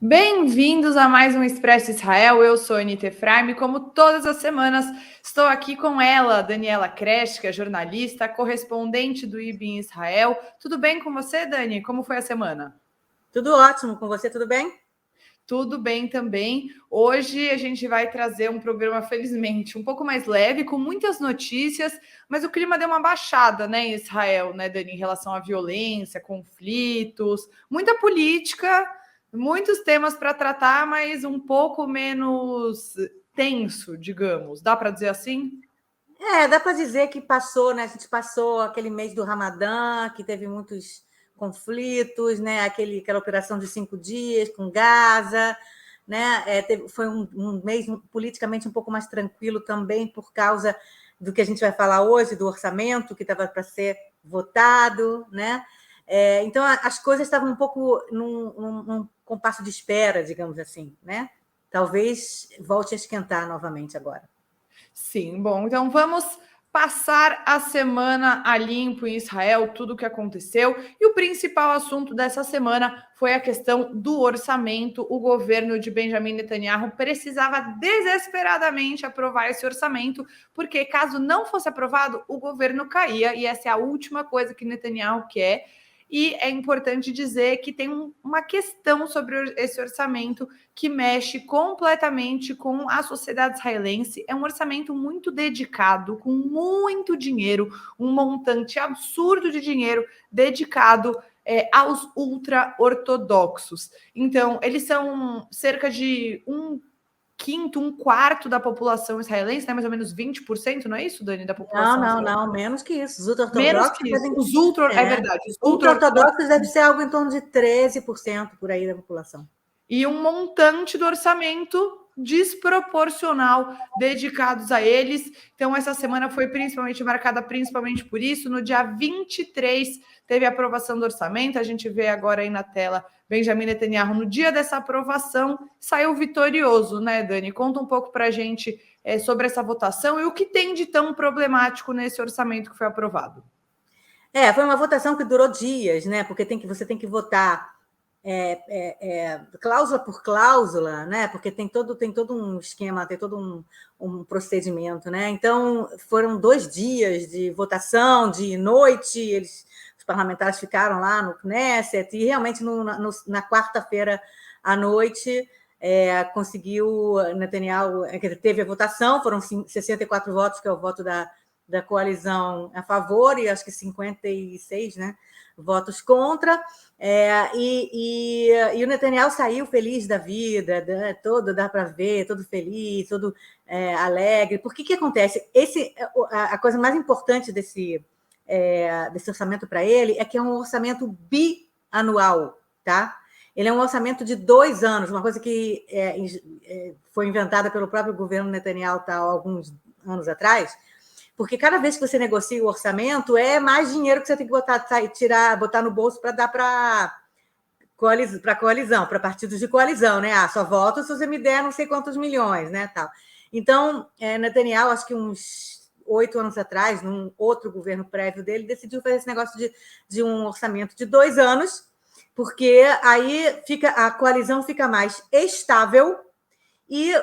Bem-vindos a mais um Expresso Israel. Eu sou a Anita Efraim. Como todas as semanas, estou aqui com ela, Daniela Kresh, que é jornalista, correspondente do IB em Israel. Tudo bem com você, Dani? Como foi a semana? Tudo ótimo. Com você, tudo bem? Tudo bem também. Hoje a gente vai trazer um programa, felizmente, um pouco mais leve, com muitas notícias, mas o clima deu uma baixada, né, em Israel, né, Dani, em relação à violência, conflitos, muita política, muitos temas para tratar, mas um pouco menos tenso, digamos. Dá para dizer assim? Dá para dizer que passou, né? A gente passou aquele mês do Ramadã, que teve muitos conflitos, né? Aquela operação de 5 dias com Gaza, né? Foi um mês politicamente um pouco mais tranquilo também por causa do que a gente vai falar hoje, do orçamento que estava para ser votado, né? Então, as coisas estavam um pouco num compasso de espera, digamos assim, né? Talvez volte a esquentar novamente agora. Sim, bom, então vamos passar a semana a limpo em Israel, tudo o que aconteceu. E o principal assunto dessa semana foi a questão do orçamento. O governo de Benjamin Netanyahu precisava desesperadamente aprovar esse orçamento, porque caso não fosse aprovado, o governo caía, e essa é a última coisa que Netanyahu quer. E é importante dizer que tem uma questão sobre esse orçamento que mexe completamente com a sociedade israelense. É um orçamento muito dedicado, com muito dinheiro, um montante absurdo de dinheiro dedicado aos ultra-ortodoxos. Então, eles são cerca de um quinto, um quarto da população israelense, né? Mais ou menos 20%, não é isso, Dani, da população israelense? Não, menos que isso. Os Menos ultra-ortodoxos que isso. Os ultra, é verdade, os ultra-ortodoxos deve ser algo em torno de 13% por aí da população. E um montante do orçamento desproporcional dedicados a eles. Então, essa semana foi marcada principalmente por isso. No dia 23, teve a aprovação do orçamento. A gente vê agora aí na tela Benjamin Netanyahu. No dia dessa aprovação, saiu vitorioso, né, Dani? Conta um pouco para a gente sobre essa votação e o que tem de tão problemático nesse orçamento que foi aprovado. Foi uma votação que durou dias, né? Porque você tem que votar cláusula por cláusula, né? Porque tem todo um esquema, tem todo um procedimento, né? Então, foram 2 dias de votação, de noite, os parlamentares ficaram lá no Knesset, e realmente na quarta-feira à noite conseguiu, Netanyahu, teve a votação, foram 64 votos, que é o voto da coalizão a favor, e acho que 56, né, votos contra, e o Netanyahu saiu feliz da vida, dá para ver, todo feliz, todo alegre. Por que acontece? A coisa mais importante desse orçamento para ele é que é um orçamento bianual, tá? Ele é um orçamento de 2 anos, uma coisa que foi inventada pelo próprio governo Netanyahu há alguns anos atrás, porque cada vez que você negocia o orçamento, é mais dinheiro que você tem que botar no bolso para dar para coalizão, para partidos de coalizão, né? Só voto se você me der não sei quantos milhões, né? Tal. Então, Netanyahu, acho que uns 8 anos atrás, num outro governo prévio dele, decidiu fazer esse negócio de um orçamento de 2 anos, porque aí a coalizão fica mais estável, e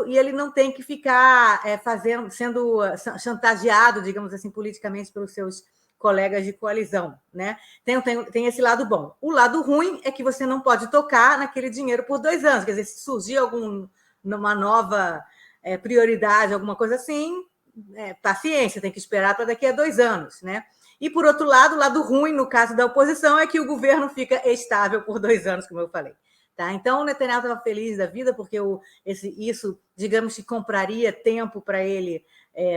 ele não tem que ficar sendo chantageado, digamos assim, politicamente pelos seus colegas de coalizão, né? Tem esse lado bom. O lado ruim é que você não pode tocar naquele dinheiro por 2 anos. Quer dizer, se surgir uma nova prioridade, alguma coisa assim, paciência, tem que esperar para daqui a 2 anos, né? E, por outro lado, o lado ruim, no caso da oposição, é que o governo fica estável por 2 anos, como eu falei. Tá? Então, o Netanyahu estava feliz da vida, porque isso, digamos que compraria tempo para ele,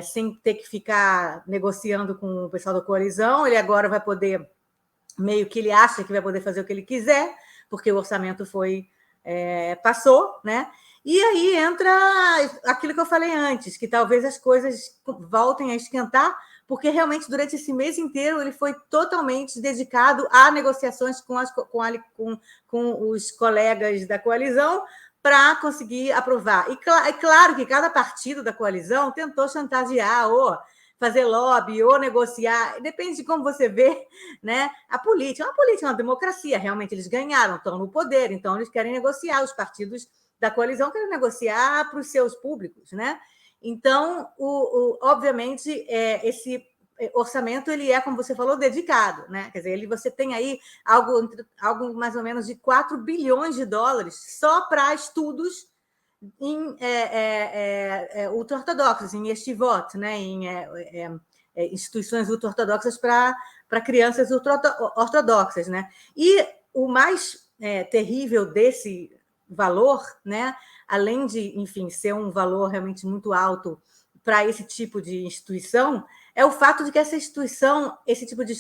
sem ter que ficar negociando com o pessoal da coalizão. Ele agora vai poder, meio que ele acha que vai poder fazer o que ele quiser, porque o orçamento passou, né? E aí entra aquilo que eu falei antes, que talvez as coisas voltem a esquentar, porque realmente durante esse mês inteiro ele foi totalmente dedicado a negociações com os colegas da coalizão para conseguir aprovar. E claro que cada partido da coalizão tentou chantagear, fazer lobby ou negociar, depende de como você vê, né? A política é uma democracia, realmente eles ganharam, estão no poder, então eles querem negociar, os partidos da coalizão querem negociar para os seus públicos, né? Então, obviamente, esse orçamento ele é, como você falou, dedicado, né? Quer dizer, você tem aí algo mais ou menos de 4 bilhões de dólares só para estudos em ultra-ortodoxos, em yeshivot, né? Em instituições ultra-ortodoxas para crianças ultra-ortodoxas, né? E o mais terrível desse valor, né? Além de, enfim, ser um valor realmente muito alto para esse tipo de instituição, é o fato de que essa instituição, esse tipo de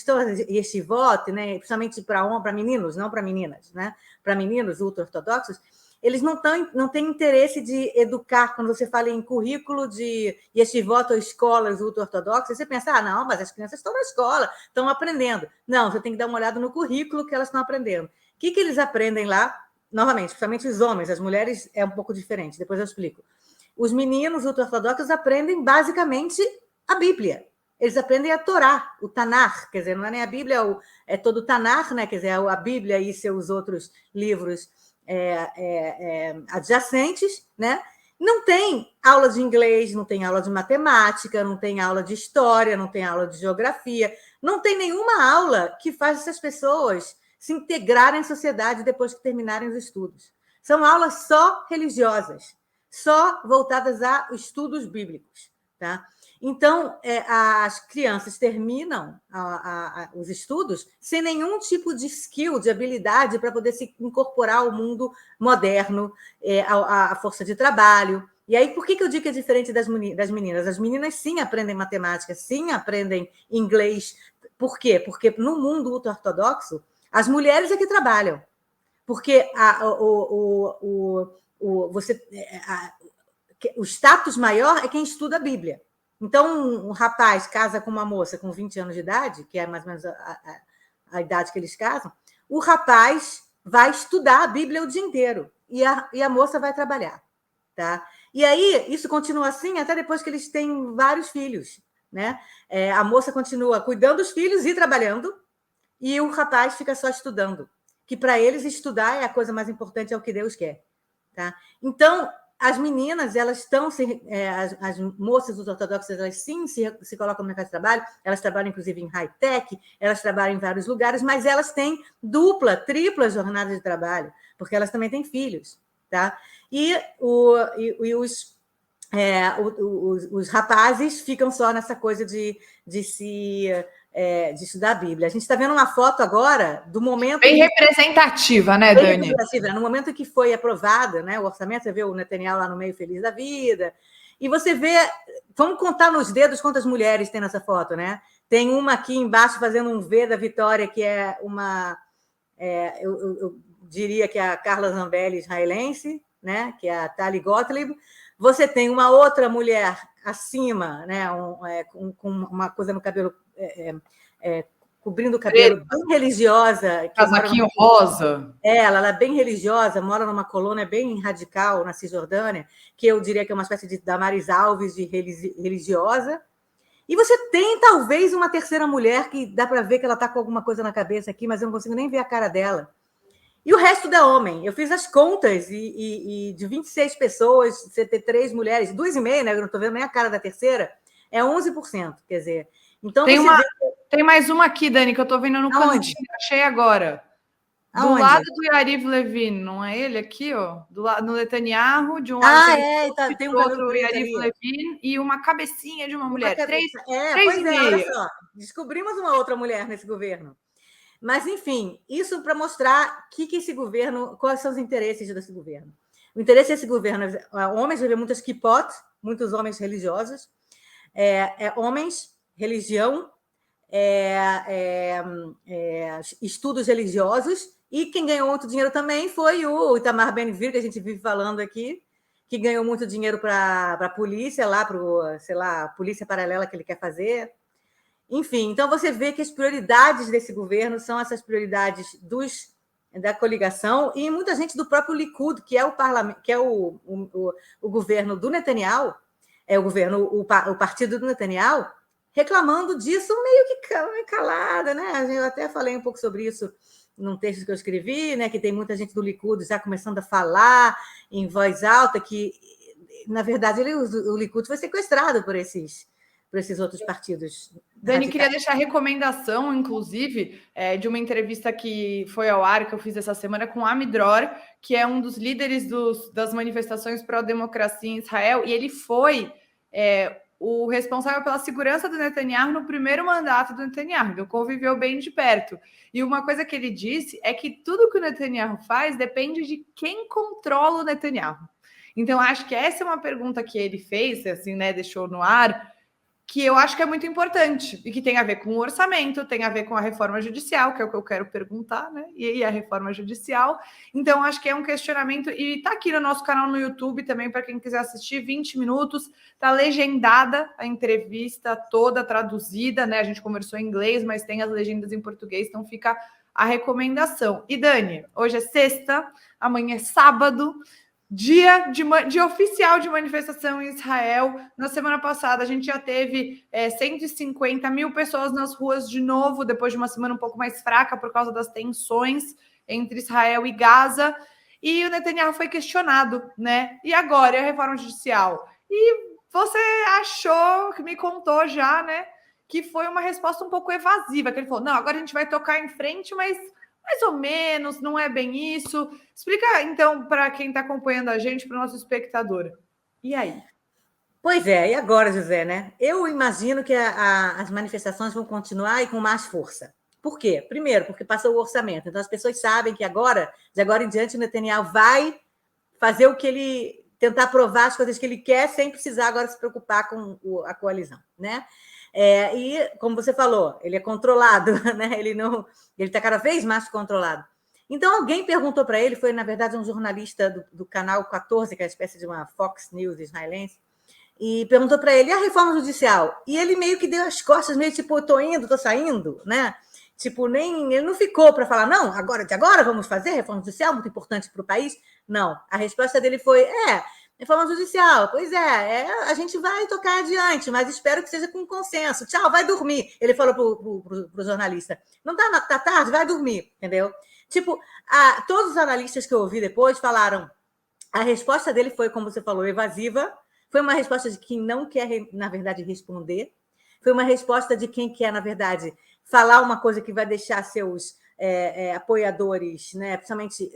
yeshivot, né, principalmente para meninos, não para meninas, né, para meninos ultra-ortodoxos, eles não têm interesse de educar. Quando você fala em currículo de yeshivot ou escolas ultra-ortodoxas, você pensa, não, mas as crianças estão na escola, estão aprendendo. Não, você tem que dar uma olhada no currículo que elas estão aprendendo. O que eles aprendem lá? Novamente, principalmente os homens, as mulheres é um pouco diferente, depois eu explico. Os meninos ultra-ortodoxos aprendem basicamente a Bíblia. Eles aprendem a Torá, o Tanar, quer dizer, não é nem a Bíblia, é todo o Tanar, né? Quer dizer, a Bíblia e seus outros livros adjacentes, né? Não tem aula de inglês, não tem aula de matemática, não tem aula de história, não tem aula de geografia, não tem nenhuma aula que faz essas pessoas se integrarem à sociedade depois que terminarem os estudos. São aulas só religiosas, só voltadas a estudos bíblicos, tá? Então, as crianças terminam os estudos sem nenhum tipo de skill, de habilidade para poder se incorporar ao mundo moderno, à força de trabalho. E aí, por que eu digo que é diferente das meninas? As meninas, sim, aprendem matemática, sim, aprendem inglês. Por quê? Porque no mundo ultra-ortodoxo, as mulheres é que trabalham. Porque o status maior é quem estuda a Bíblia. Então, um rapaz casa com uma moça com 20 anos de idade, que é mais ou menos a idade que eles casam, o rapaz vai estudar a Bíblia o dia inteiro e a moça vai trabalhar. Tá? E aí, isso continua assim até depois que eles têm vários filhos. Né? A moça continua cuidando dos filhos e trabalhando, e o rapaz fica só estudando. Que para eles estudar é a coisa mais importante, é o que Deus quer. Tá? Então, as meninas, elas estão, as moças dos ortodoxos, elas sim se colocam no mercado de trabalho, elas trabalham inclusive em high-tech, elas trabalham em vários lugares, mas elas têm dupla, tripla jornada de trabalho, porque elas também têm filhos. Tá? E os rapazes ficam só nessa coisa de estudar a Bíblia. A gente está vendo uma foto agora do momento... Bem representativa, né, Dani? Bem representativa. No momento em que foi aprovado, né, o orçamento, você vê o Netanyahu lá no meio feliz da vida, e você vê... Vamos contar nos dedos quantas mulheres tem nessa foto, né? Tem uma aqui embaixo fazendo um V da Vitória, que é uma... eu diria que é a Carla Zambelli israelense, né, que é a Tali Gottlieb. Você tem uma outra mulher acima, né, com uma coisa no cabelo, cobrindo o cabelo, bem religiosa. Casaquinho rosa. Ela é bem religiosa, mora numa colônia bem radical na Cisjordânia, que eu diria que é uma espécie de Damaris Alves de religiosa. E você tem, talvez, uma terceira mulher que dá para ver que ela está com alguma coisa na cabeça aqui, mas eu não consigo nem ver a cara dela. E o resto da homem. Eu fiz as contas e de 26 pessoas, você ter 3 mulheres, 2,5, né? Eu não estou vendo nem a cara da terceira, é 11%. Quer dizer, então tem mais uma aqui, Dani, que eu estou vendo no cantinho, achei agora. Do lado do Yariv Levin, não é ele aqui, ó? Do lado no Netanyahu, de um lado tem do outro o Yariv Levin e uma cabecinha de uma mulher. Três e meia. Olha só, descobrimos uma outra mulher nesse governo. Mas, enfim, isso para mostrar esse governo, quais são os interesses desse governo. O interesse desse governo é homens, vai ver muitas kippot, muitos homens religiosos, homens, religião, estudos religiosos, e quem ganhou muito dinheiro também foi o Itamar Ben-Gvir, que a gente vive falando aqui, que ganhou muito dinheiro para a polícia, lá para, sei lá, a polícia paralela que ele quer fazer. Enfim, então você vê que as prioridades desse governo são essas prioridades da coligação e muita gente do próprio Likud, que é o parlamento, que é o governo do Netanyahu, o partido do Netanyahu, reclamando disso meio que calada, né? Eu até falei um pouco sobre isso num texto que eu escrevi, né? Que tem muita gente do Likud já começando a falar em voz alta que, na verdade, o Likud foi sequestrado por esses outros partidos. Dani, queria deixar a recomendação, inclusive, de uma entrevista que foi ao ar, que eu fiz essa semana, com Ami Dror, que é um dos líderes das manifestações pró-democracia em Israel, e ele foi o responsável pela segurança do Netanyahu no primeiro mandato do Netanyahu, então conviveu bem de perto. E uma coisa que ele disse é que tudo que o Netanyahu faz depende de quem controla o Netanyahu. Então, acho que essa é uma pergunta que ele fez, assim, né, deixou no ar, que eu acho que é muito importante e que tem a ver com o orçamento, tem a ver com a reforma judicial, que é o que eu quero perguntar, né? E a reforma judicial. Então, acho que é um questionamento, e tá aqui no nosso canal no YouTube também, para quem quiser assistir, 20 minutos, tá legendada a entrevista toda, traduzida, né? A gente conversou em inglês, mas tem as legendas em português, então fica a recomendação. E Dani, hoje é sexta, amanhã é sábado, dia oficial de manifestação em Israel. Na semana passada, a gente já teve 150 mil pessoas nas ruas de novo, depois de uma semana um pouco mais fraca por causa das tensões entre Israel e Gaza. E o Netanyahu foi questionado, né? E agora, a reforma judicial? E você achou, que me contou já, né? Que foi uma resposta um pouco evasiva, que ele falou, não, agora a gente vai tocar em frente, mas mais ou menos, não é bem isso. Explica, então, para quem está acompanhando a gente, para o nosso espectador. E aí? Pois é, e agora, José, né? Eu imagino que as manifestações vão continuar e com mais força. Por quê? Primeiro, porque passou o orçamento. Então, as pessoas sabem que agora, de agora em diante, o Netanyahu vai fazer o que ele... tentar aprovar as coisas que ele quer, sem precisar agora se preocupar com a coalizão, né? E, como você falou, ele é controlado, né? Ele está cada vez mais controlado. Então, alguém perguntou para ele, foi, na verdade, um jornalista do canal 14, que é uma espécie de uma Fox News israelense, e perguntou para ele, e a reforma judicial? E ele meio que deu as costas, meio tipo, estou indo, estou saindo, né? Tipo, ele não ficou para falar, não, de agora vamos fazer reforma judicial, muito importante para o país. Não, a resposta dele foi, reforma judicial, pois a gente vai tocar adiante, mas espero que seja com consenso. Tchau, vai dormir. Ele falou para o jornalista, não tá tarde, vai dormir, entendeu? Tipo, todos os analistas que eu ouvi depois falaram, a resposta dele foi, como você falou, evasiva, foi uma resposta de quem não quer, na verdade, responder, foi uma resposta de quem quer, na verdade, falar uma coisa que vai deixar seus apoiadores, né, principalmente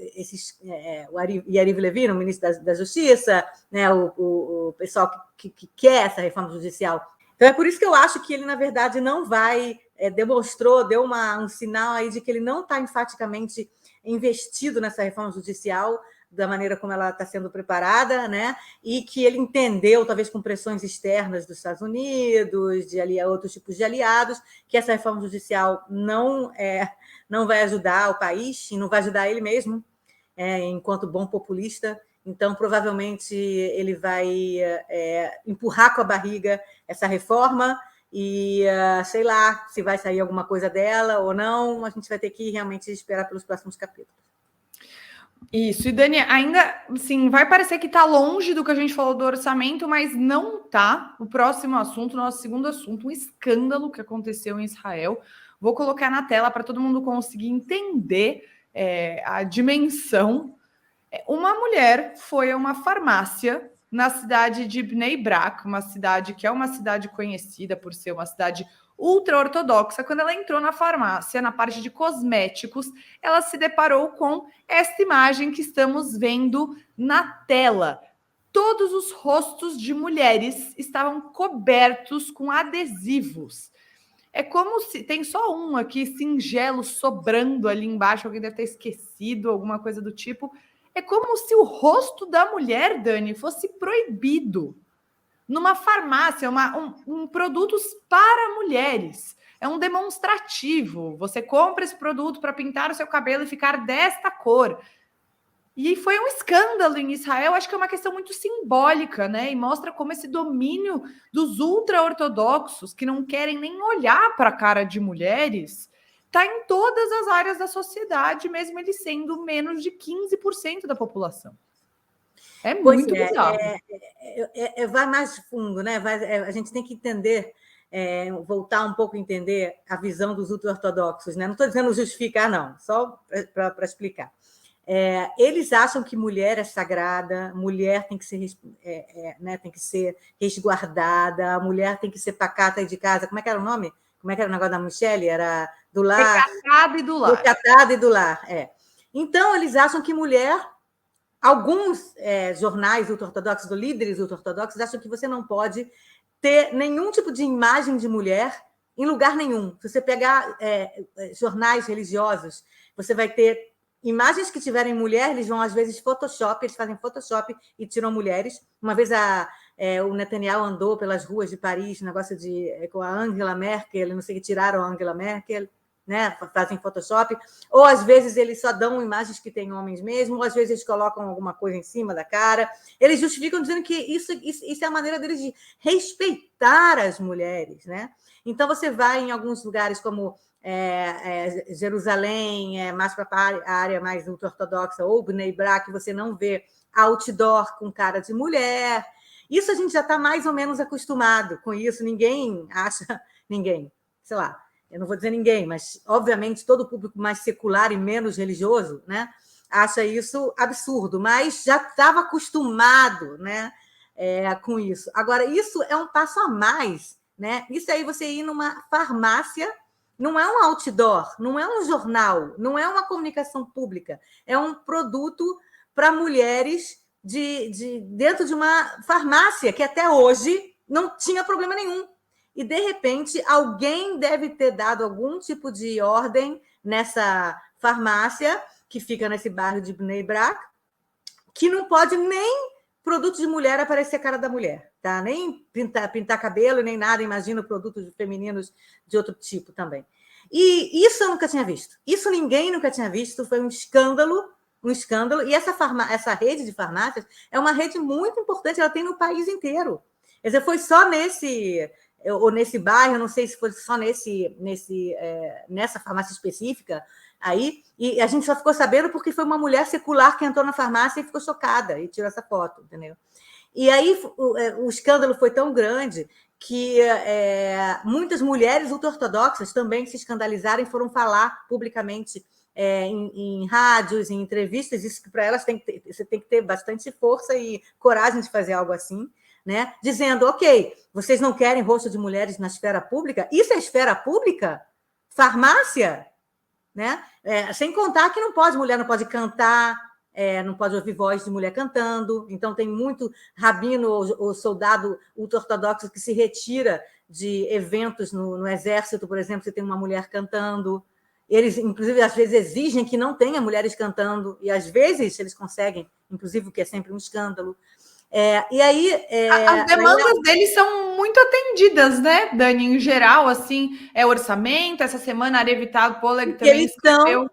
o Yariv Levin, o ministro da Justiça, né, o pessoal que quer essa reforma judicial. Então, é por isso que eu acho que ele, na verdade, não vai, deu um sinal aí de que ele não está enfaticamente investido nessa reforma judicial, da maneira como ela está sendo preparada, né? E que ele entendeu, talvez com pressões externas dos Estados Unidos, de outros tipos de aliados, que essa reforma judicial não vai ajudar o país e não vai ajudar ele mesmo, enquanto bom populista. Então, provavelmente, ele vai empurrar com a barriga essa reforma e, sei lá, se vai sair alguma coisa dela ou não, a gente vai ter que realmente esperar pelos próximos capítulos. Isso, e Dani, ainda assim, vai parecer que está longe do que a gente falou do orçamento, mas não tá. O próximo assunto, nosso segundo assunto, um escândalo que aconteceu em Israel. Vou colocar na tela para todo mundo conseguir entender a dimensão. Uma mulher foi a uma farmácia na cidade de Bnei Brak, uma cidade que é uma cidade conhecida por ser uma cidade ultra-ortodoxa. Quando ela entrou na farmácia, na parte de cosméticos, ela se deparou com esta imagem que estamos vendo na tela. Todos os rostos de mulheres estavam cobertos com adesivos. É como se... Tem só um aqui, singelo, sobrando ali embaixo. Alguém deve ter esquecido, alguma coisa do tipo. É como se o rosto da mulher, Dani, fosse proibido. Numa farmácia, um produtos para mulheres. É um demonstrativo. Você compra esse produto para pintar o seu cabelo e ficar desta cor. E foi um escândalo em Israel. Acho que é uma questão muito simbólica, né? E mostra como esse domínio dos ultra-ortodoxos, que não querem nem olhar para a cara de mulheres, está em todas as áreas da sociedade, mesmo ele sendo menos de 15% da população. É muito bizarro. Vai mais fundo, né? A gente tem que entender voltar um pouco a entender a visão dos ultra-ortodoxos, né? Não estou dizendo justificar, não, só para explicar. Eles acham que mulher é sagrada, mulher tem que ser, né, tem que ser resguardada, a mulher tem que ser pacata de casa. Como é que era o nome? Como é que era o negócio da Michelle? Era do lar. Recatada e do lar. Recatada e do lar, Então, eles acham que mulher... Alguns jornais ultra-ortodoxos, líderes ultra-ortodoxos, acham que você não pode ter nenhum tipo de imagem de mulher em lugar nenhum. Se você pegar jornais religiosos, você vai ter imagens que tiverem mulher, eles vão, às vezes, Photoshop, eles fazem Photoshop e tiram mulheres. Uma vez o Netanyahu andou pelas ruas de Paris, negócio com a Angela Merkel, não sei o que, tiraram a Angela Merkel, né? Fazem Photoshop, ou às vezes eles só dão imagens que têm homens mesmo, ou às vezes eles colocam alguma coisa em cima da cara. Eles justificam dizendo que isso é a maneira deles de respeitar as mulheres, né? Então, você vai em alguns lugares como Jerusalém, mais para a área mais ultra-ortodoxa, ou Bnei Brak, você não vê outdoor com cara de mulher. Isso a gente já está mais ou menos acostumado com isso. Ninguém, sei lá, eu não vou dizer ninguém, mas, obviamente, todo o público mais secular e menos religioso, né, acha isso absurdo, mas já estava acostumado, né, com isso. Agora, isso é um passo a mais, né? Isso aí você ir numa farmácia, não é um outdoor, não é um jornal, não é uma comunicação pública, é um produto para mulheres dentro de uma farmácia que até hoje não tinha problema nenhum. E, de repente, alguém deve ter dado algum tipo de ordem nessa farmácia, que fica nesse bairro de Bnei Brak, que não pode nem produto de mulher aparecer a cara da mulher, tá? Nem pintar cabelo, nem nada, imagina produtos femininos de outro tipo também. E isso eu nunca tinha visto. Isso ninguém nunca tinha visto, foi um escândalo, e essa rede de farmácias é uma rede muito importante, ela tem no país inteiro. Quer dizer, foi só nesse bairro, não sei se foi só nessa farmácia específica aí, e a gente só ficou sabendo porque foi uma mulher secular que entrou na farmácia e ficou chocada e tirou essa foto, entendeu? E aí o escândalo foi tão grande que muitas mulheres ultra-ortodoxas também se escandalizaram e foram falar publicamente em rádios, em entrevistas. Isso que para elas você tem que ter bastante força e coragem de fazer algo assim, né? Dizendo, ok, vocês não querem rosto de mulheres na esfera pública? Isso é esfera pública? Farmácia? Né? Sem contar que mulher não pode cantar, não pode ouvir voz de mulher cantando. Então, tem muito rabino ou soldado ultra-ortodoxo que se retira de eventos no exército, por exemplo, se tem uma mulher cantando. Eles, inclusive, às vezes exigem que não tenha mulheres cantando, e às vezes eles conseguem, inclusive, o que é sempre um escândalo. E aí as demandas deles são muito atendidas, né, Dani? Em geral, assim, orçamento. Essa semana a Aria Vital-Polleg também escreveu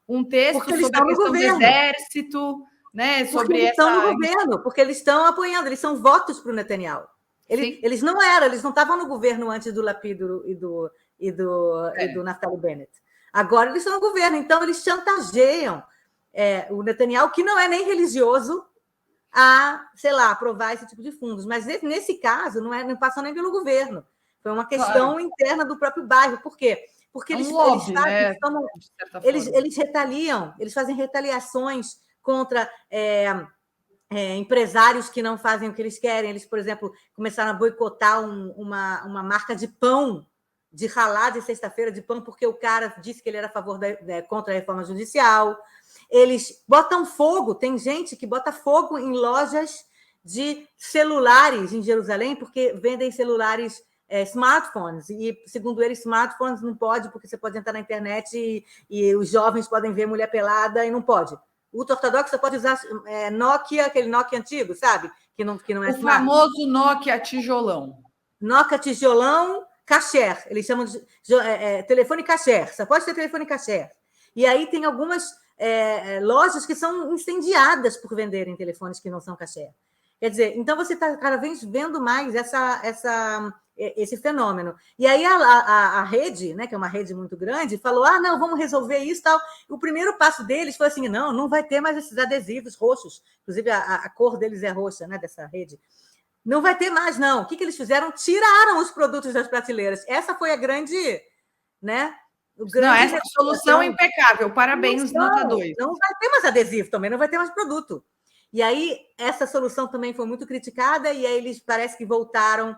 um texto sobre a questão do exército, né? Porque eles estão no governo, porque eles estão apoiando, eles são votos para o Netanyahu. Eles não estavam no governo antes do Lapid e do Naftali Bennett. Agora eles estão no governo, então eles chantageiam o Netanyahu, que não é nem religioso, a, sei lá, aprovar esse tipo de fundos. Mas nesse caso, não passou nem pelo governo. Foi uma questão interna do próprio bairro. Por quê? Porque eles retaliam, eles fazem retaliações contra empresários que não fazem o que eles querem. Eles, por exemplo, começaram a boicotar uma marca de pão, de ralá de sexta-feira de pão, porque o cara disse que ele era a favor contra a reforma judicial. Eles botam fogo, tem gente que bota fogo em lojas de celulares em Jerusalém, porque vendem celulares, smartphones, e, segundo eles, smartphones não pode, porque você pode entrar na internet e os jovens podem ver mulher pelada e não pode. O ortodoxo pode usar Nokia, aquele Nokia antigo, sabe? Que não é o famoso Nokia tijolão. Nokia tijolão, kasher. Eles chamam de telefone kasher. Só pode ter telefone kasher. E aí tem algumas lojas que são incendiadas por venderem telefones que não são kasher. Quer dizer, então você está cada vez vendo mais esse fenômeno. E aí a rede, né, que é uma rede muito grande, falou, não, vamos resolver isso e tal. O primeiro passo deles foi assim, não vai ter mais esses adesivos roxos. Inclusive, a cor deles é roxa, né, dessa rede. Não vai ter mais, não. O que eles fizeram? Tiraram os produtos das prateleiras. Essa foi a grande, né? Não, essa solução é impecável. Parabéns, nota 2. Não vai ter mais adesivo também, não vai ter mais produto. E aí, essa solução também foi muito criticada, e aí eles parece que voltaram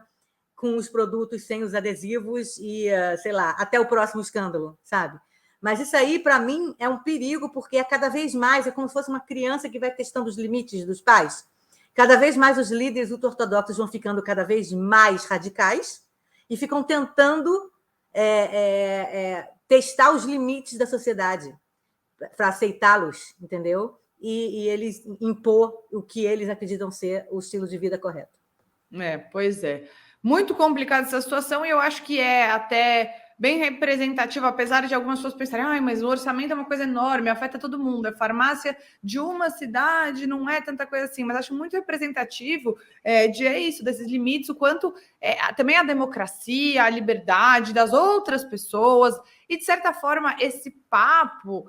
com os produtos sem os adesivos e, sei lá, até o próximo escândalo, sabe? Mas isso aí, para mim, é um perigo, porque é cada vez mais, é como se fosse uma criança que vai testando os limites dos pais. Cada vez mais os líderes ultra-ortodoxos vão ficando cada vez mais radicais e ficam tentando testar os limites da sociedade para aceitá-los, entendeu? E eles impor o que eles acreditam ser o estilo de vida correto. Pois é. Muito complicada essa situação, e eu acho que é até bem representativa, apesar de algumas pessoas pensarem, mas o orçamento é uma coisa enorme, afeta todo mundo, a farmácia de uma cidade não é tanta coisa assim, mas acho muito representativo desses limites, o quanto também a democracia, a liberdade das outras pessoas, e de certa forma esse papo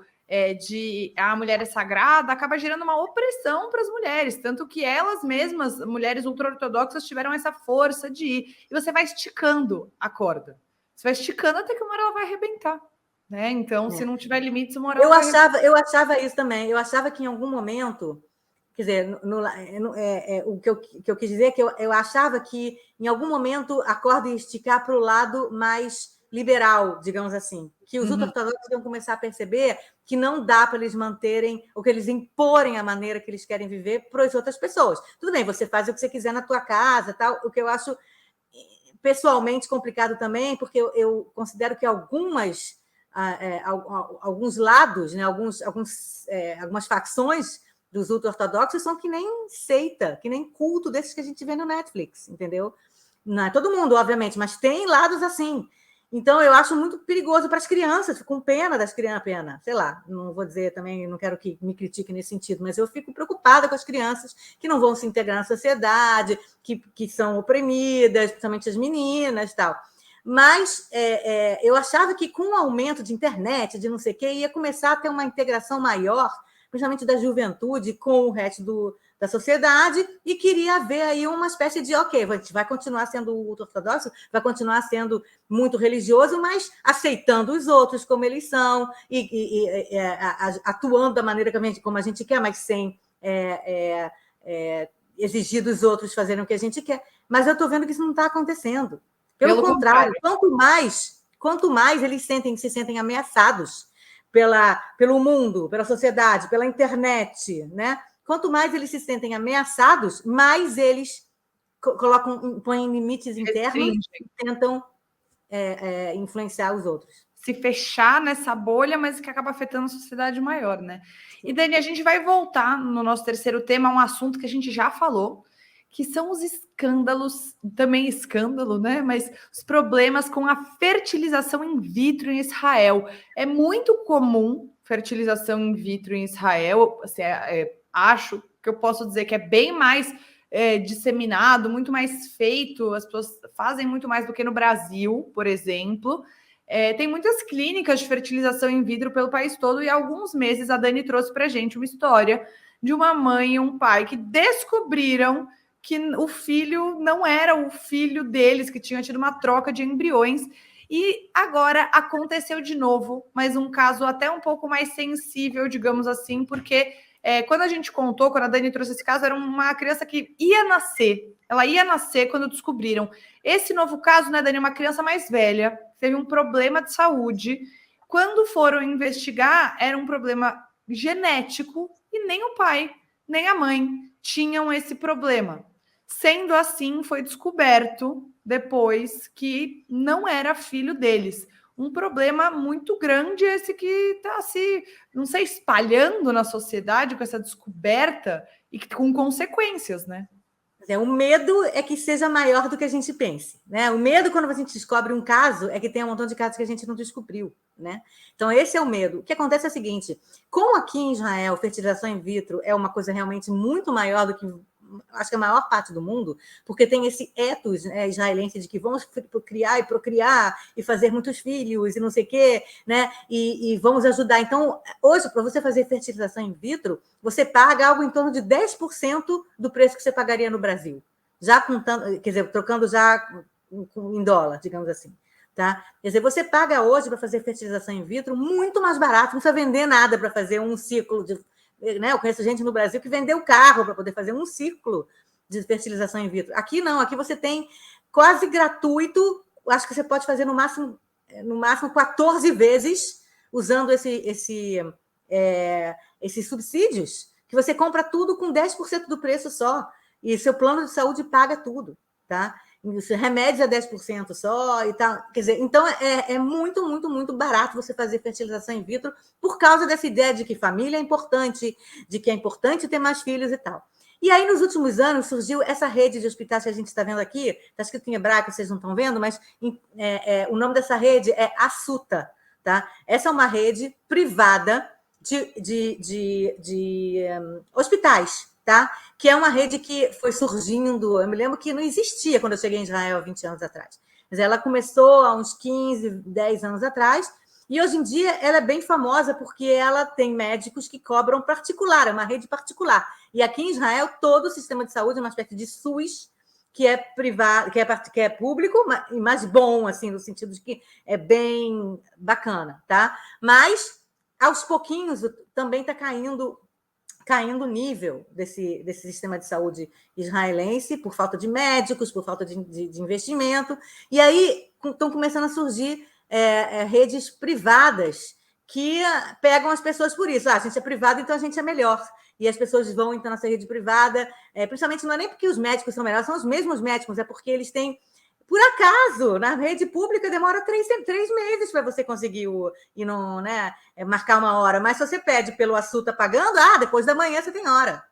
de a mulher é sagrada, acaba gerando uma opressão para as mulheres, tanto que elas mesmas, mulheres ultra-ortodoxas, tiveram essa força de ir. E você vai esticando a corda. Você vai esticando até que uma hora ela vai arrebentar. Né? Então, se não tiver limites, uma hora ela vai arrebentar. Eu achava isso também. Eu achava que em algum momento... Quer dizer, o que eu quis dizer é que eu achava que em algum momento a corda ia esticar para o lado mais liberal, digamos assim, que os ultra-ortodoxos iam começar a perceber que não dá para eles manterem, ou que eles imporem a maneira que eles querem viver para as outras pessoas. Tudo bem, você faz o que você quiser na tua casa, tal, o que eu acho pessoalmente complicado também, porque eu considero que alguns lados, né, algumas facções dos ultra-ortodoxos são que nem seita, que nem culto desses que a gente vê no Netflix, entendeu? Não é todo mundo, obviamente, mas tem lados assim. Então, eu acho muito perigoso para as crianças, fico com pena das crianças, sei lá, não vou dizer também, não quero que me critique nesse sentido, mas eu fico preocupada com as crianças que não vão se integrar na sociedade, que são oprimidas, principalmente as meninas e tal. Mas eu achava que com o aumento de internet, de não sei o quê, ia começar a ter uma integração maior, principalmente da juventude, com o resto da sociedade, e queria ver aí uma espécie de, ok, a gente vai continuar sendo ultra-ortodoxo, vai continuar sendo muito religioso, mas aceitando os outros como eles são, atuando da maneira como a gente quer, mas sem exigir dos outros fazerem o que a gente quer. Mas eu estou vendo que isso não está acontecendo. Pelo contrário, quanto mais eles se sentem ameaçados pelo mundo, pela sociedade, pela internet, né? Quanto mais eles se sentem ameaçados, mais eles põem limites internos e tentam influenciar os outros. Se fechar nessa bolha, mas que acaba afetando a sociedade maior, né? E, Dani, a gente vai voltar no nosso terceiro tema a um assunto que a gente já falou, que são os escândalos, também escândalo, né? Mas os problemas com a fertilização in vitro em Israel. É muito comum fertilização in vitro em Israel, assim, acho que eu posso dizer que é bem mais disseminado, muito mais feito, as pessoas fazem muito mais do que no Brasil, por exemplo. Tem muitas clínicas de fertilização in vitro pelo país todo, e há alguns meses a Dani trouxe para a gente uma história de uma mãe e um pai que descobriram que o filho não era o filho deles, que tinha tido uma troca de embriões. E agora aconteceu de novo, mas um caso até um pouco mais sensível, digamos assim, porque quando a gente contou, quando a Dani trouxe esse caso, era uma criança que ia nascer. Ela ia nascer quando descobriram. Esse novo caso, né, Dani, uma criança mais velha, teve um problema de saúde. Quando foram investigar, era um problema genético e nem o pai, nem a mãe tinham esse problema. Sendo assim, foi descoberto depois que não era filho deles. Um problema muito grande esse que está se, não sei, espalhando na sociedade com essa descoberta e com consequências, né? O medo é que seja maior do que a gente pense, né? O medo, quando a gente descobre um caso, é que tem um montão de casos que a gente não descobriu, né? Então, esse é o medo. O que acontece é o seguinte, como aqui em Israel, fertilização in vitro é uma coisa realmente muito maior do que, acho que a maior parte do mundo, porque tem esse ethos, né, israelense de que vamos criar e procriar e fazer muitos filhos e não sei o quê, né? E vamos ajudar. Então, hoje, para você fazer fertilização in vitro, você paga algo em torno de 10% do preço que você pagaria no Brasil. já contando, quer dizer, trocando já em dólar, digamos assim. Tá? Quer dizer, você paga hoje para fazer fertilização in vitro muito mais barato, não precisa vender nada para fazer um ciclo de. Né? Eu conheço gente no Brasil que vendeu carro para poder fazer um ciclo de fertilização in vitro. Aqui não, aqui você tem quase gratuito, acho que você pode fazer no máximo 14 vezes usando esses subsídios, que você compra tudo com 10% do preço só, e seu plano de saúde paga tudo, tá? Remédios a 10% só e tal. Quer dizer, então é muito, muito, muito barato você fazer fertilização in vitro por causa dessa ideia de que família é importante, de que é importante ter mais filhos e tal. E aí, nos últimos anos, surgiu essa rede de hospitais que a gente está vendo aqui, está escrito em hebraico, vocês não estão vendo, mas o nome dessa rede é Assuta, tá? Essa é uma rede privada de hospitais, tá? Que é uma rede que foi surgindo, eu me lembro que não existia quando eu cheguei em Israel há 20 anos atrás. Mas ela começou há uns 15, 10 anos atrás, e hoje em dia ela é bem famosa porque ela tem médicos que cobram particular, é uma rede particular. E aqui em Israel, todo o sistema de saúde é uma espécie de SUS, que é privado, que é público, mas bom, assim, no sentido de que é bem bacana, tá? Mas, aos pouquinhos, também está caindo o nível desse sistema de saúde israelense por falta de médicos, por falta de investimento. E aí estão começando a surgir redes privadas que pegam as pessoas por isso. A gente é privado, então a gente é melhor. E as pessoas vão, então, nessa rede privada, principalmente não é nem porque os médicos são melhores, são os mesmos médicos, é porque eles têm. Por acaso, na rede pública demora 3 meses para você conseguir marcar uma hora, mas se você pede pelo Assuta pagando, depois da manhã você tem hora.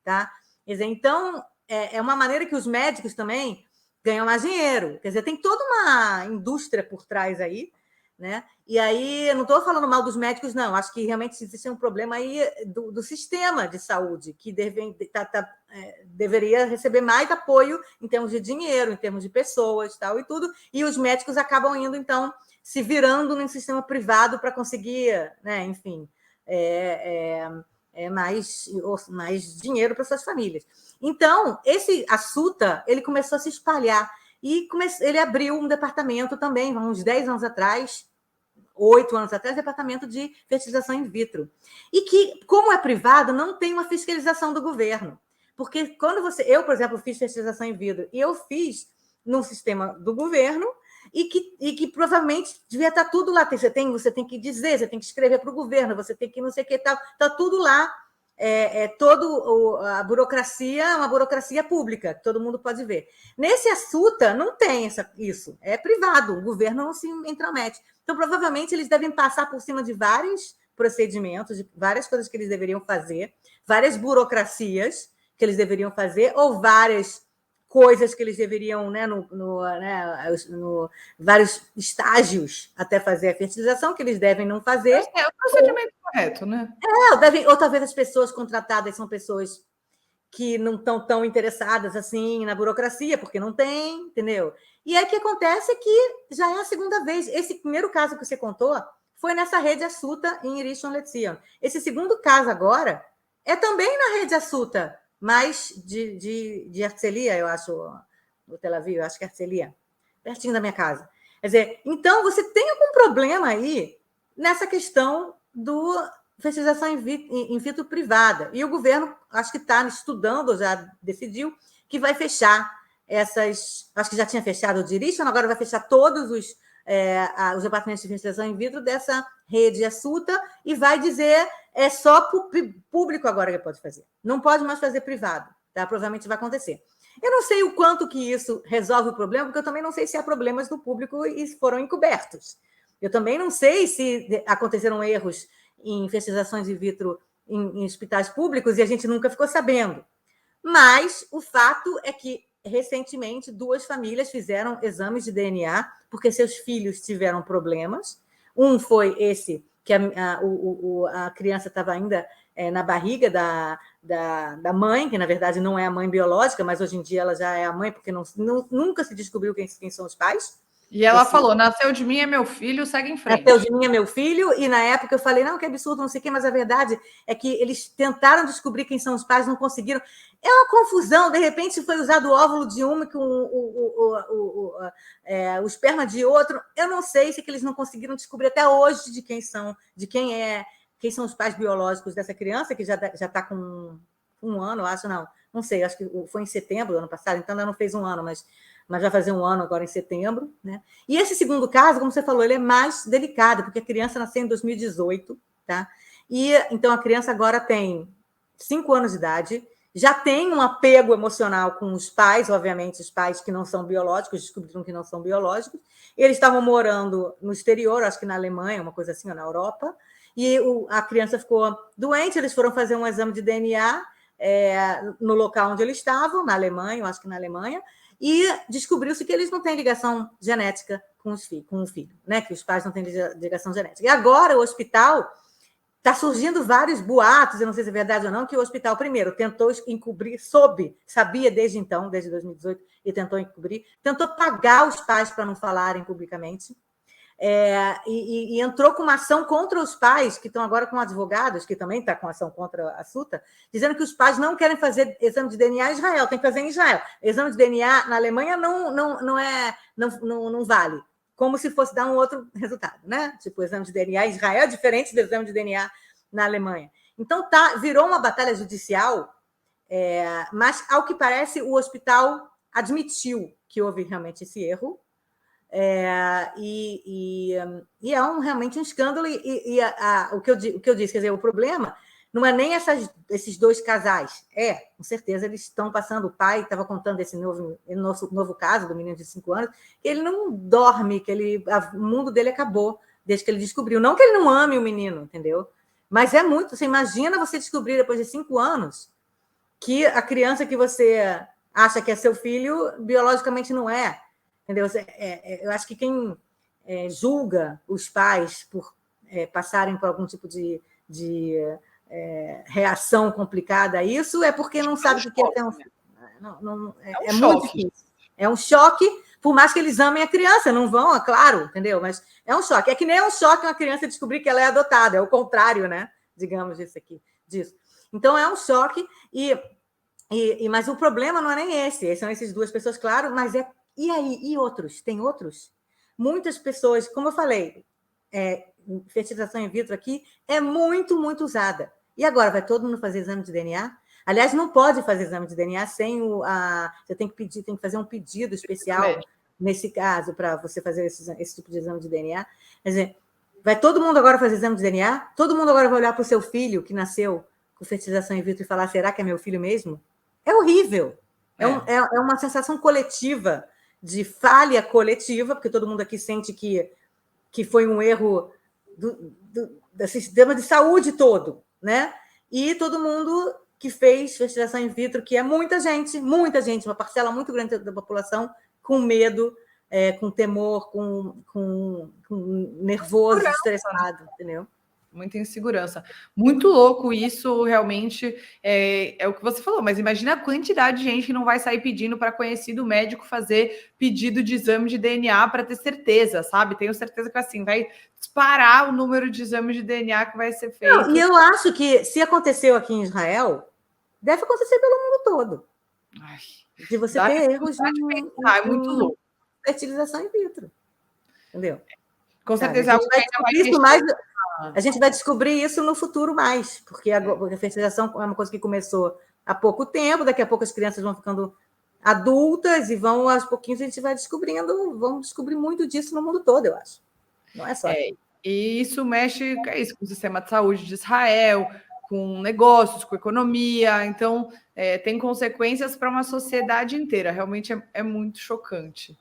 Tá? Quer dizer, então, é uma maneira que os médicos também ganham mais dinheiro. Quer dizer, tem toda uma indústria por trás aí, né? E aí, eu não estou falando mal dos médicos, não. Acho que realmente existe um problema aí do sistema de saúde, que deveria receber mais apoio em termos de dinheiro, em termos de pessoas, tal e tudo. E os médicos acabam indo, então, se virando num sistema privado para conseguir, né, enfim, mais dinheiro para suas famílias. Então, esse Assuta, ele começou a se espalhar. E ele abriu um departamento também, uns 10 anos atrás, 8 anos atrás, departamento de fertilização in vitro. E que, como é privado, não tem uma fiscalização do governo. Porque quando eu, por exemplo, fiz fertilização in vitro, e eu fiz num sistema do governo, e que provavelmente devia estar tudo lá. Você tem que dizer, você tem que escrever para o governo, você tem que não sei o que, está tudo lá. A burocracia é uma burocracia pública, que todo mundo pode ver. Nesse Assuta não tem isso, é privado, o governo não se intromete. Então, provavelmente, eles devem passar por cima de vários procedimentos, de várias coisas que eles deveriam fazer, várias burocracias que eles deveriam fazer, ou várias coisas que eles deveriam, vários estágios até fazer a fertilização, que eles devem não fazer. É o procedimento correto, né? Ou talvez as pessoas contratadas são pessoas que não estão tão interessadas assim na burocracia, porque não tem, entendeu? E aí o que acontece é que já é a segunda vez. Esse primeiro caso que você contou foi nessa rede Assuta em Rishon LeZion. Esse segundo caso agora é também na rede Assuta, mas de Herzliya, eu acho, no Tel Aviv, eu acho que é Herzliya, pertinho da minha casa. Quer dizer, então você tem algum problema aí nessa questão do fertilização in vitro privada. E o governo, acho que está estudando, já decidiu, que vai fechar essas... Acho que já tinha fechado o de Rishon, agora vai fechar todos os departamentos de fertilização in vitro dessa rede Assuta e vai dizer só público agora que pode fazer. Não pode mais fazer privado. Tá? Provavelmente vai acontecer. Eu não sei o quanto que isso resolve o problema, porque eu também não sei se há problemas do público e foram encobertos. Eu também não sei se aconteceram erros em fertilizações in vitro em hospitais públicos e a gente nunca ficou sabendo. Mas o fato é que, recentemente, 2 famílias fizeram exames de DNA porque seus filhos tiveram problemas. Um foi esse, que a criança estava ainda na barriga da mãe, que na verdade não é a mãe biológica, mas hoje em dia ela já é a mãe, porque nunca se descobriu quem são os pais. E ela falou, nasceu de mim é meu filho, segue em frente. Nasceu de mim é meu filho, e na época eu falei, não, que absurdo, não sei o quê, mas a verdade é que eles tentaram descobrir quem são os pais, não conseguiram. É uma confusão, de repente foi usado o óvulo de uma com o esperma de outro. Eu não sei se é que eles não conseguiram descobrir até hoje de quem são, quem são os pais biológicos dessa criança, que já está com 1 ano, acho, não sei, acho que foi em setembro do ano passado, então ainda não fez 1 ano, mas vai fazer 1 ano agora em setembro, né? E esse segundo caso, como você falou, ele é mais delicado, porque a criança nasceu em 2018, tá? E então a criança agora tem 5 anos de idade, já tem um apego emocional com os pais, obviamente, os pais que não são biológicos, descobriram que não são biológicos. Eles estavam morando no exterior, acho que na Alemanha, uma coisa assim, ou na Europa, e a criança ficou doente, eles foram fazer um exame de DNA no local onde eles estavam, na Alemanha, eu acho que na Alemanha, e descobriu-se que eles não têm ligação genética com o filho, né? Que os pais não têm ligação genética. E agora o hospital está surgindo vários boatos, eu não sei se é verdade ou não, que o hospital, primeiro, tentou encobrir, sabia desde então, desde 2018, e tentou encobrir, tentou pagar os pais para não falarem publicamente, e entrou com uma ação contra os pais, que estão agora com advogados, que também está com ação contra a SUTA, dizendo que os pais não querem fazer exame de DNA em Israel, tem que fazer em Israel. Exame de DNA na Alemanha não vale, como se fosse dar um outro resultado, né? Tipo, o exame de DNA em Israel é diferente do exame de DNA na Alemanha. Então, virou uma batalha judicial, mas, ao que parece, o hospital admitiu que houve realmente esse erro, e é realmente um escândalo. O que eu disse, quer dizer, o problema não é nem esses 2 casais. Com certeza eles estão passando. O pai estava contando esse novo caso do menino de 5 anos, que ele não dorme, que o mundo dele acabou desde que ele descobriu. Não que ele não ame o menino, entendeu? Mas é muito. Você imagina você descobrir depois de 5 anos que a criança que você acha que é seu filho biologicamente não é. Entendeu? Eu acho que quem julga os pais por passarem por algum tipo de reação complicada a isso é porque não sabe o que é ter um filho. É muito difícil. É um choque, por mais que eles amem a criança, não vão, é claro, entendeu? Mas é um choque. É que nem é um choque uma criança descobrir que ela é adotada, é o contrário, né? Digamos disso. Então é um choque, mas o problema não é nem esse. São essas 2 pessoas, claro, mas e aí? E outros? Tem outros? Muitas pessoas, como eu falei, fertilização in vitro aqui é muito, muito usada. E agora, vai todo mundo fazer exame de DNA? Aliás, não pode fazer exame de DNA sem você tem que fazer um pedido especial, nesse caso, para você fazer esse tipo de exame de DNA. Quer dizer, vai todo mundo agora fazer exame de DNA? Todo mundo agora vai olhar para o seu filho, que nasceu com fertilização in vitro, e falar, será que é meu filho mesmo? É horrível. É uma sensação coletiva, de falha coletiva, porque todo mundo aqui sente que foi um erro do sistema de saúde todo, né? E todo mundo que fez fertilização in vitro, que é muita gente, uma parcela muito grande da população, com medo, com temor, com nervoso, estressado, entendeu? Muita insegurança. Muito louco isso, realmente, é o que você falou, mas imagina a quantidade de gente que não vai sair pedindo para conhecido médico fazer pedido de exame de DNA para ter certeza, sabe? Tenho certeza que assim vai disparar o número de exames de DNA que vai ser feito. Não, e eu acho que, se aconteceu aqui em Israel, deve acontecer pelo mundo todo. Ai, de você ter erros é muito louco. Fertilização in vitro. Entendeu? Com certeza, algo que ainda vai a gente vai descobrir isso no futuro mais, porque a fertilização é uma coisa que começou há pouco tempo, daqui a pouco as crianças vão ficando adultas e aos pouquinhos a gente vai vamos descobrir muito disso no mundo todo, eu acho. Não é só. E isso mexe com o sistema de saúde de Israel, com negócios, com economia, então tem consequências para uma sociedade inteira, realmente é muito chocante.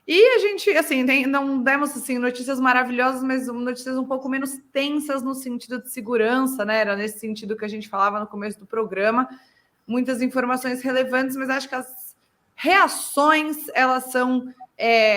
E a gente, assim, não demos assim, notícias maravilhosas, mas notícias um pouco menos tensas no sentido de segurança, né? Era nesse sentido que a gente falava no começo do programa. Muitas informações relevantes, mas acho que as reações, elas são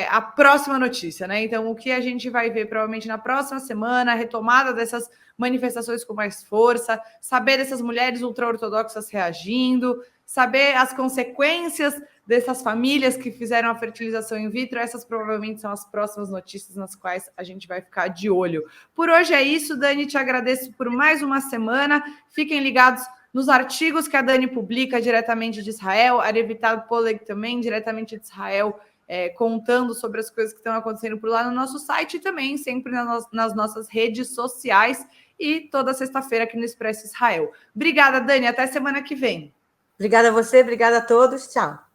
a próxima notícia, né? Então, o que a gente vai ver provavelmente na próxima semana, a retomada dessas manifestações com mais força, saber dessas mulheres ultra-ortodoxas reagindo, saber as consequências dessas famílias que fizeram a fertilização in vitro. Essas provavelmente são as próximas notícias nas quais a gente vai ficar de olho. Por hoje é isso, Dani, te agradeço por mais uma semana. Fiquem ligados nos artigos que a Dani publica diretamente de Israel, a Revital Poleg também, diretamente de Israel, contando sobre as coisas que estão acontecendo por lá no nosso site e também sempre nas nossas redes sociais e toda sexta-feira aqui no Expresso Israel. Obrigada, Dani. Até semana que vem. Obrigada a você, obrigada a todos. Tchau.